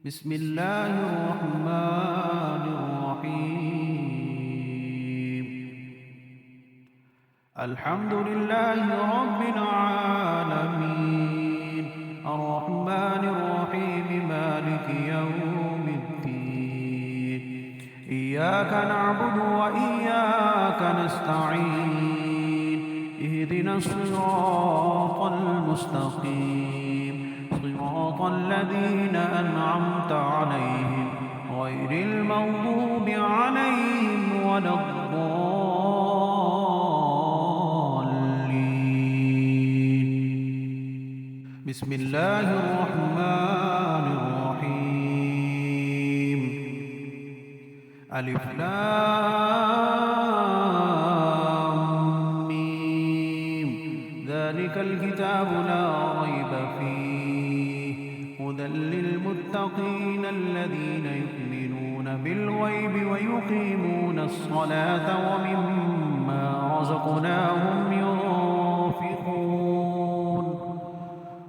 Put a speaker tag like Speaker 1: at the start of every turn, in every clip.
Speaker 1: بسم الله الرحمن الرحيم. الحمد لله رب العالمين، الرحمن الرحيم، مالك يوم الدين. إياك نعبد وإياك نستعين، اهدنا الصراط المستقيم، صراط الذين أنعمت عليهم غير المغضوب عليهم ولا الضالين. بسم الله الرحمن الرحيم. ألف لام ميم. ذلك الكتاب لا ريب فيه، هدى للمتقين الذين يؤمنون بالغيب ويقيمون الصلاة ومما رزقناهم ينفقون،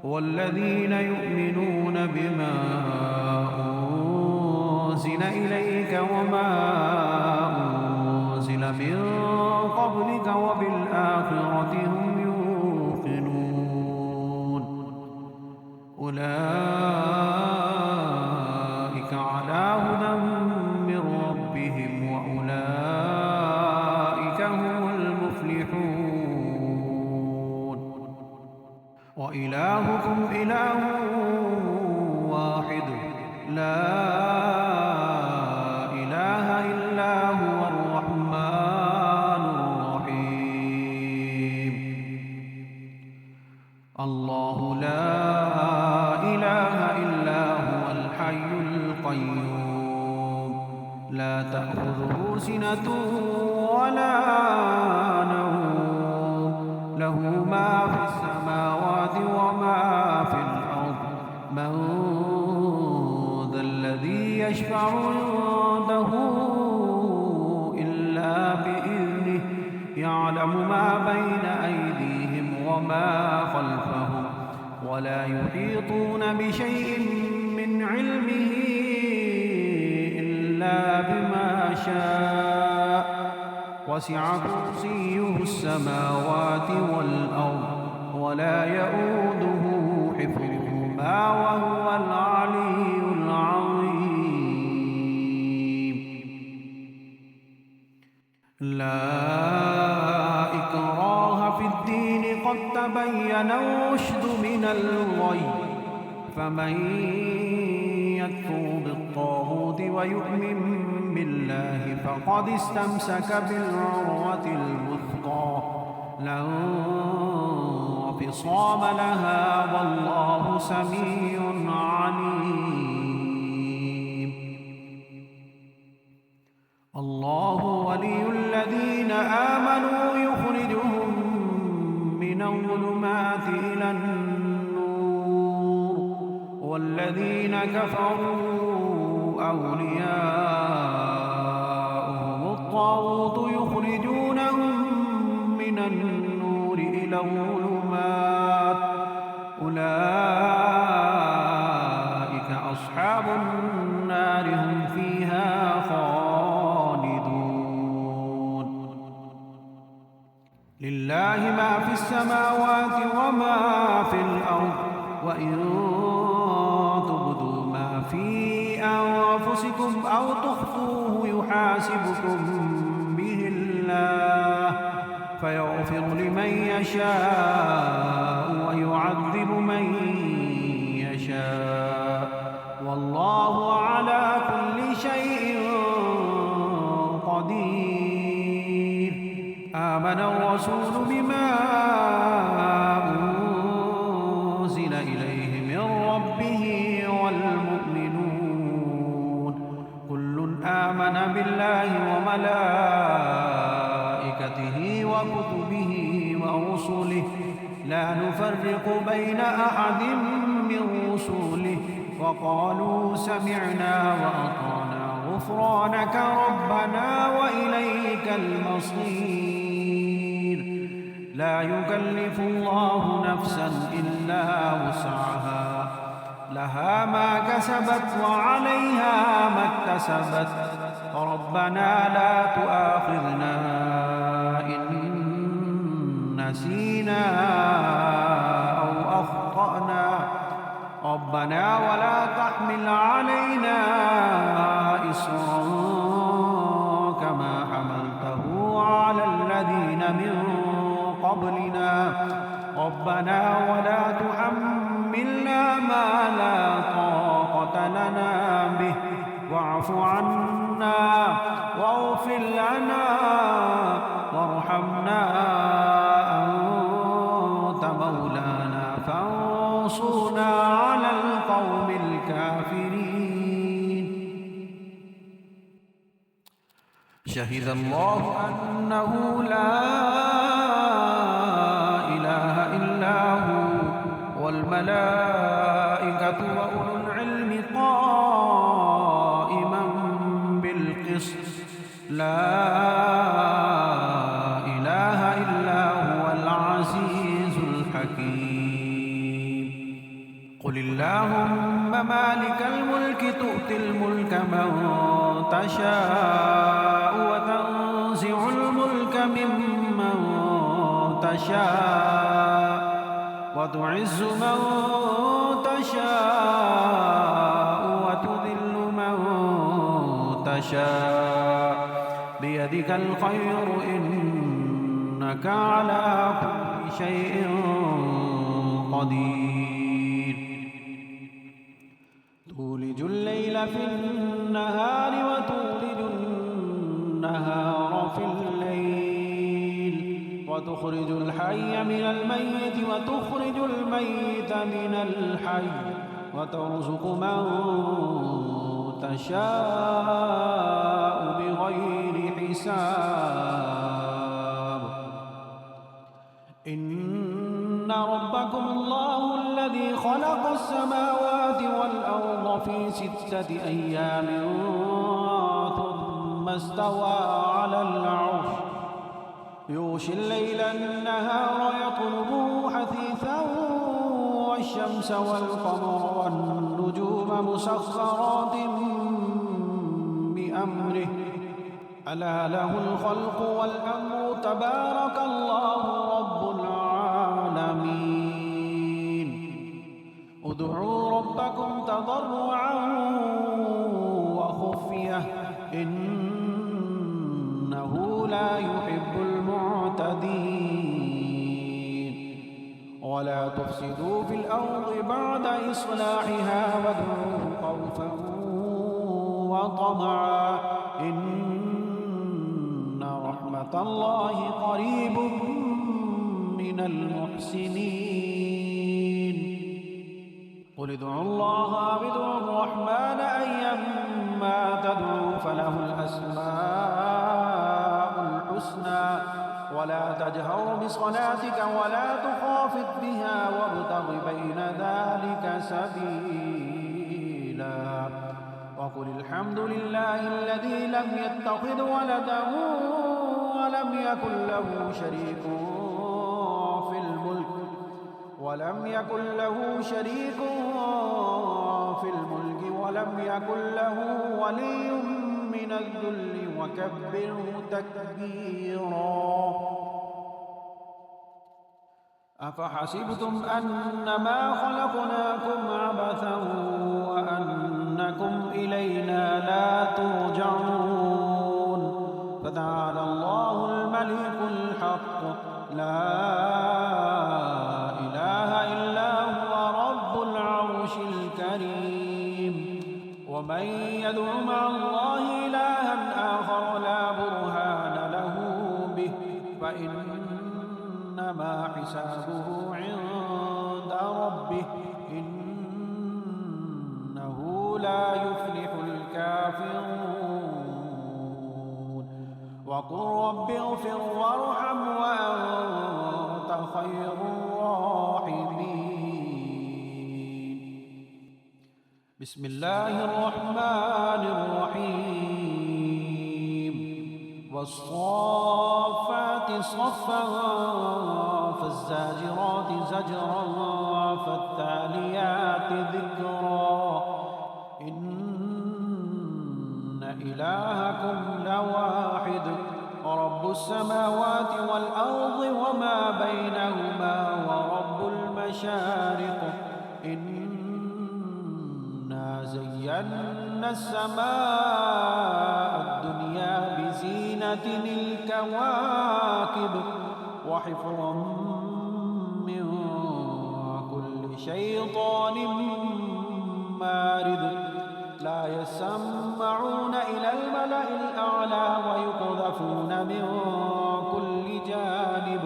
Speaker 1: والذين يؤمنون بما أنزل إليك وما أنزل من قبلك وبالآخرة هم يوقنون، أولئك على هدى من ربهم وأولئك هم المفلحون. وإلهكم إله واحد، لا إله إلا هو الرحمن الرحيم. الله لا إله إلا هو الحي القيوم، لا تأخذه سنة ولا نوم، له ما في السماوات وما في الأرض. من ذا الذي يشفع عنده إلا بإذنه، يعلم ما بين أيديهم وما خلفهم، ولا يحيطون بشيء من علمه إلا بما شاء، وسع كرسيه السماوات والأرض، ولا يؤوده حفظهما وهو العلي العظيم. لا إكراه في الدين، قد تبين الرشد من الغي، فمن يكفر بالطاغوت ويؤمن بالله فقد استمسك بالعروة الوثقى، لا انفصام لها، والله سميع عليم. الله ولي الذين آمنوا يخرجهم من الظلمات إلى النور، والذين كفروا أولياؤهم الطاغوت يخرجونهم من النور إلى الظلمات، أولئك أصحاب النار هم فيها خالدون. لله ما في السماوات وما في الأرض، وإن تبدوا ما في أنفسكم أو تخفوه يحاسبكم به الله، فيغفر لمن يشاء ويعذب من يشاء، والله على كل شيء قدير. آمن الرسول بما أنزل إليه من ربه والمؤمنون، كل آمن بالله وملائكته وكتبه ورسله، لا نفرق بين أحد من رسله، وقالوا سمعنا وأطعنا غفرانك ربنا وإليك المصير. لا يكلف الله نفسا إلا وسعها، لها ما كسبت وعليها ما اكتسبت ربنا لا تؤاخذنا إن نسينا أو أخطأنا ربنا ولا تحمل علينا إصرا كما حملته على الذين من قبلنا ربنا ولا تحملنا ما لا طاقة لنا به واعف عنا واغفر لنا وارحمنا أنت مولانا فانصرنا على القوم الكافرين. شهد الله أنه لا إله إلا هو والملائكة وأولو العلم قائما بالقسط لا إله إلا هو العزيز الحكيم. قل اللهم مالك الملك تؤتي الملك من تشاء وتنزع الملك ممن تشاء وتعز من تشاء وتذل من تشاء بيدك الخير إنك على كل شيء قدير. تولج الليل في النهار وتولج النهار في الليل وتخرج الحي من الميت وتخرج الميت من الحي وترزق من تشاء بغير حساب. إن ربكم الله الذي خلق السماوات والأرض في 6 أيام ثم استوى على العرش يغشي الليل النهار يطلبه حثيثا والشمس والقمر والنجوم مسخرات بأمره ألا له الخلق والأمر تبارك الله رب العالمين. ادعوا ربكم تضرعا وخفية إنه لا يحب المعتدين. ولا تفسدوا في الأرض بعد إصلاحها وادعوه خوفا وطمعا إن رحمة الله قريب من المحسنين. قل ادعوا الله أو ادعوا الرحمن أيما تدعوا فله الأسماء الحسنى ولا تجهر بصلاتك ولا تخافت بها وابتغ بين ذلك سبيلا. وقل الحمد لله الذي لم يتخذ ولدا ولم يكن له شريك في الملك ولم يكن له ولي من الذل وكبره تكبيرا. أفحسبتم أنما خلقناكم عبثا وأنكم إلينا لا ترجعون فتعالى الله الملك الحق لا إله إلا هو رب العرش الكريم. ومن يدع مع الله إلها آخر لا برهان له به فإنما حسابه عند ربه إنه لا يفلح الكافرون. وقل رب اغفر وارحم وأنت خير الراحمين. بسم الله الرحمن الرحيم. والصافات صفا فالزاجرات زجرا فالتاليات ذكرا إلهكم لواحد رب السماوات والأرض وما بينهما ورب المشارق إنا زينا السماء الدنيا بزينة الكواكب وحفظا من كل شيطان مارد لا يسمعون إلى الملأ الأعلى ويقذفون من كل جانب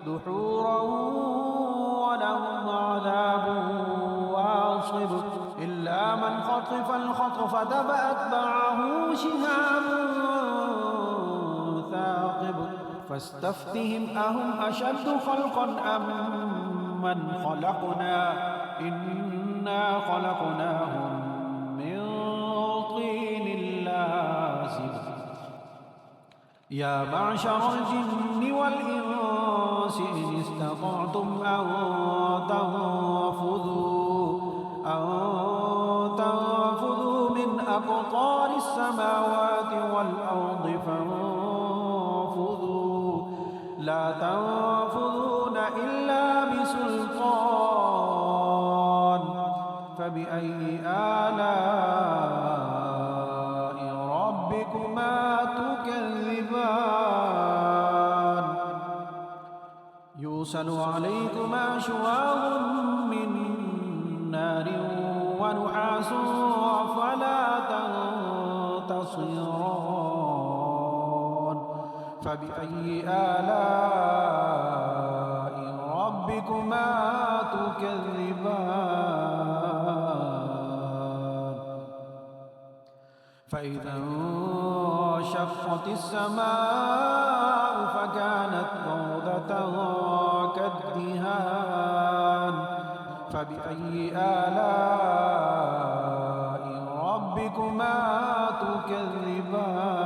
Speaker 1: دحورا ولهم عذاب واصب إلا من خطف الخطف فأتبعه شهاب ثاقب فاستفتهم أهم أشد خلقا أم من خلقنا إنا خلقناهم من طين لازب يا معشر الجن والإنس إن استطعتم أن تنفذوا من أقطار السماوات والأرض فانفذوا لا تنفذون إلا بسلطان فبأي آلاء ربكما تكذبان يرسل عليكما شواظ من نار ونحاس فلا تنتصران فبأي آلاء ربكما تكذبان فإذا انشقت السماء فكانت موردة كالدهان فبأي آلاء ربكما تكذبان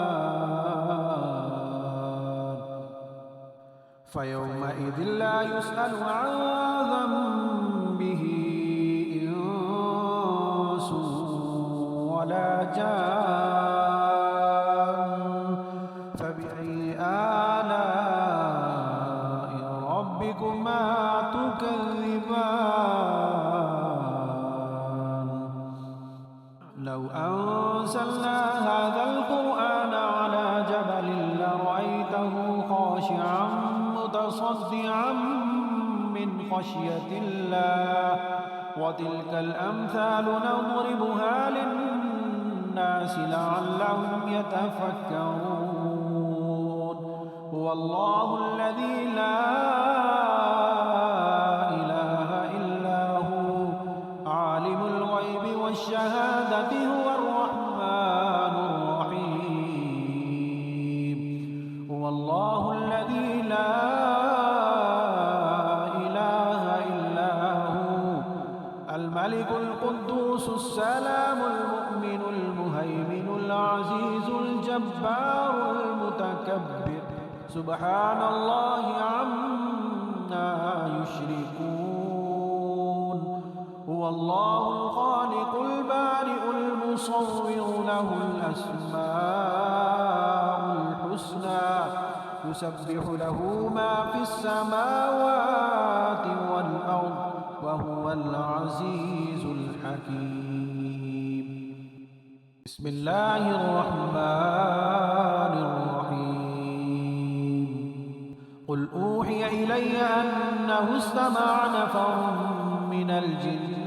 Speaker 1: فيومئذ لا يسأل عن ذنبه إنس ولا جان فبأي آلاء ربكما تكذبان لو أنزلنا هذا القرآن على جبل لرأيته خاشعا متصدعا من خشية الله وتلك الأمثال نضربها للناس لعلهم يتفكرون هو الله الذي لا إله إلا هو عالم الغيب والشهادة هو الرحمن الرحيم هو الله الذي لا إله إلا هو الملك القدوس السلام المؤمن المهيمن العزيز الجبار المتكبر سبحان الله عما يشركون هو الله الخالق البارئ المصور له الأسماء الحسنى يسبح له ما في السماوات والأرض وهو العزيز الحكيم بسم الله الرحمن الرحيم قل أوحي إلي أنه استمع نفر من الجن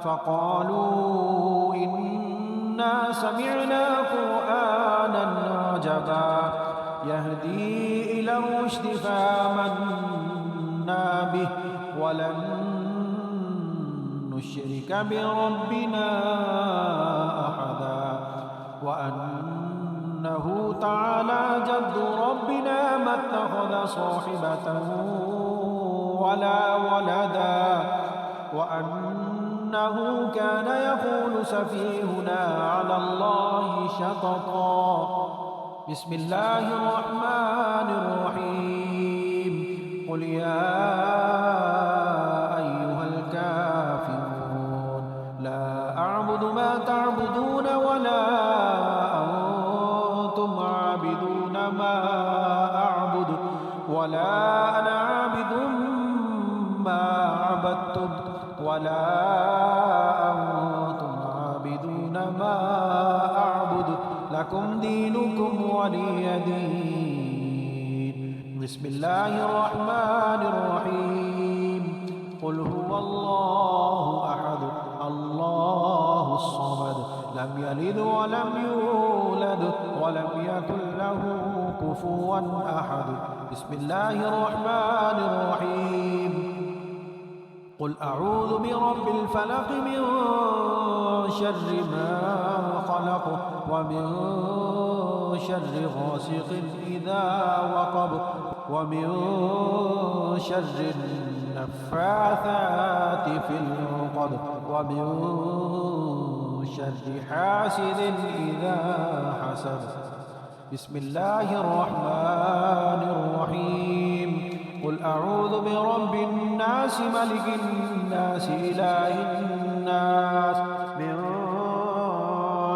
Speaker 1: فقالوا إنا سمعنا قرآنا عجبا يهدي إلى الرشد فآمنا به ولن نشرك بربنا أحدا وأنه تعالى جد ربنا ما اتخذ صاحبة ولا ولدا وأنه كان يقول سفيهنا على الله شططا بسم الله الرحمن الرحيم قل يا أيها الكافرون لا أنتم ولا أنتم عابدون ما أعبد لكم دينكم ولي دين. بسم الله الرحمن الرحيم. قل هو الله أحد الله الصمد لم يلد ولم يولد ولم يكن له كفوا أحد. بسم الله الرحمن الرحيم. قل أعوذ برب الفلق من شر ما خلق ومن شر غاسق إذا وقب ومن شر النفاثات في العقد ومن شر حاسد إذا حسد. بسم الله الرحمن الرحيم. قل أعوذ برب الناس ملك الناس إله الناس من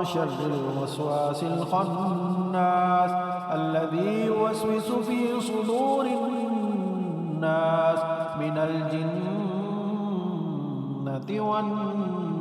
Speaker 1: شر الوسواس الخناس الذي يوسوس في صدور الناس من الجنة والناس.